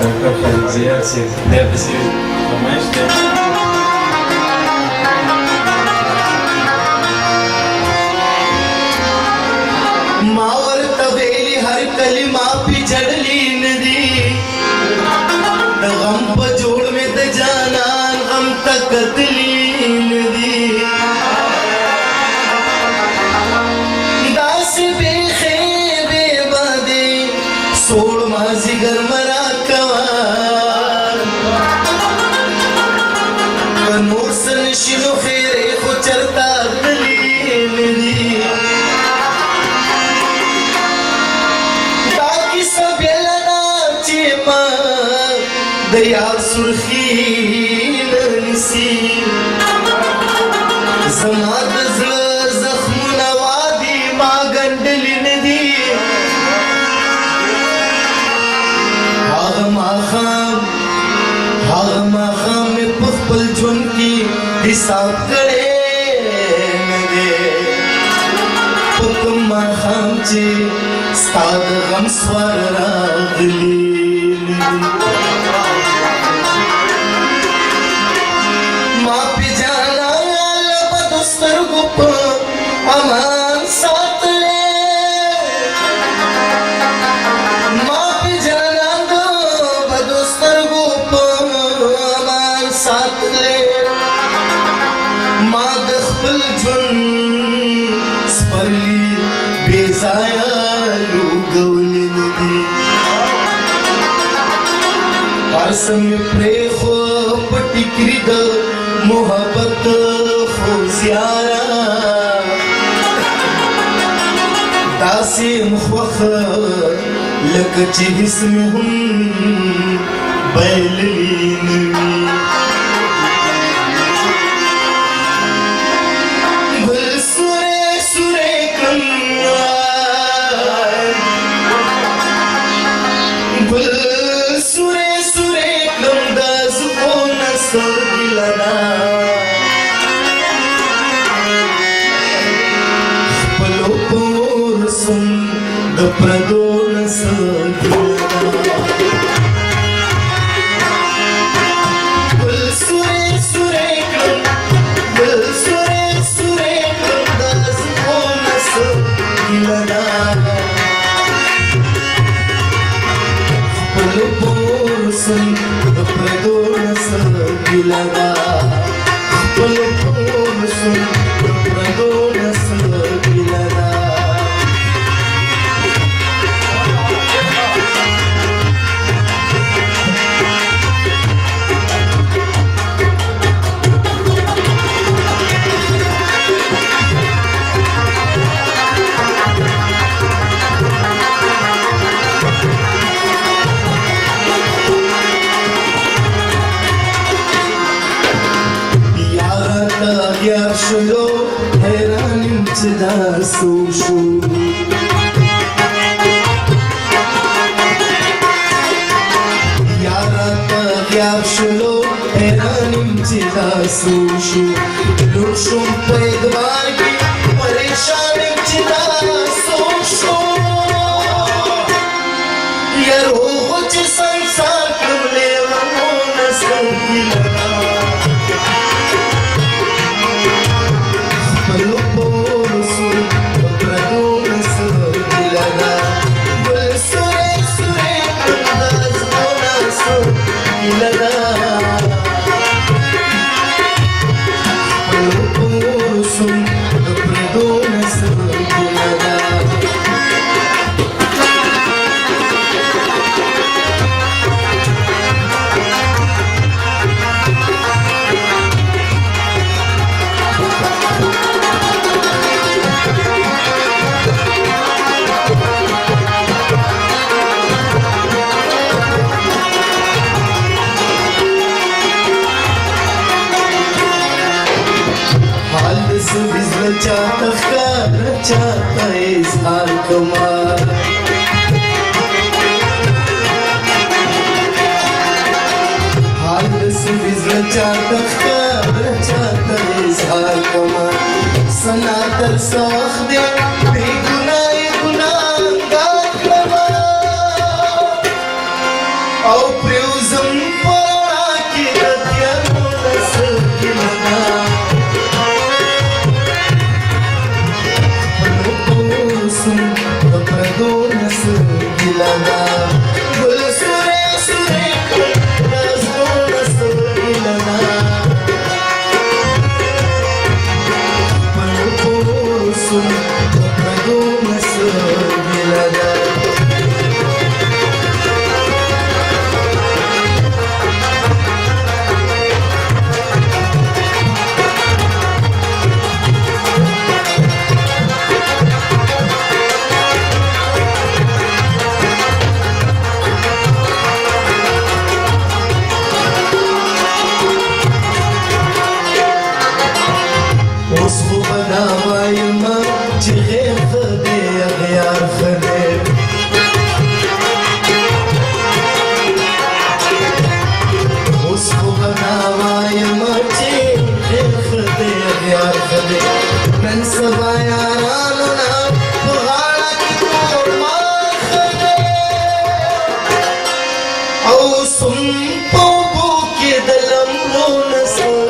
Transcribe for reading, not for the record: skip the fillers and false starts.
D'accord, Khalid c'est dommage. मावर तवेली हर कलिमा पी जड़ली नदी गम पजोड़ में त जानान गम तकतली नदी दास बेखे बेबादे सोड़ माजी घर मरा कवार कनूर सन शिनो फेरे को चरता दली नदी दयाल सुर्खी नसी समाद जख्म नवादी माँ गंडली नदी हागमाखाम में पुखपल जुन की हिसाब करे नगे पुकम माखाम चे स्ताद गम स्वर रागली अमान साथ ले माँ पे जाना दो बदोस्तर गोप अमान साथ ले माँ दखल जुन स्परली बेजाया लुगवली नदी पारसम प्रेखो पटिकरी द मोहब्बत खुशियारा दासी मुखवख लकच जिस्महुम बैललीन गुल सुरे सुरे कमर गुल सुरे सुरे कम दस को नसर दिलना द प्रदोन गुल सुरे सुरे गुल सुरे सुरे दस को नसर दिलना पलपोर सुन द प्रदोन दिलना पलपोर सुन द प्रदोन दिलना यार शुलो हैरान इंतदा सोशो यार शुलो हैरान इंतदा सोशो लुशुम पैदवार की परेशान इंतदा सोशो यार हो कुछ संसार कमले वो नस्ल की लगा चाहता इजहार कमाल हाल से बिजल चाहता इजहार कमाल सनातर सौख दे बेगुनाह गुनाहगार कमाल Au priuzăm părachi de diamonă să ghilana Nu sunt de predună să ghilana Gul sure sure răzbună să ghilana Nu sunt de predună să ghilana وصفوا بنا ويما تغير خدي غيار خدي وصفوا بنا ويما تغير خدي غيار خدي من سبايا رانونا بغالا كتور ما خدي او سنبو بوكي دلمرون سوكي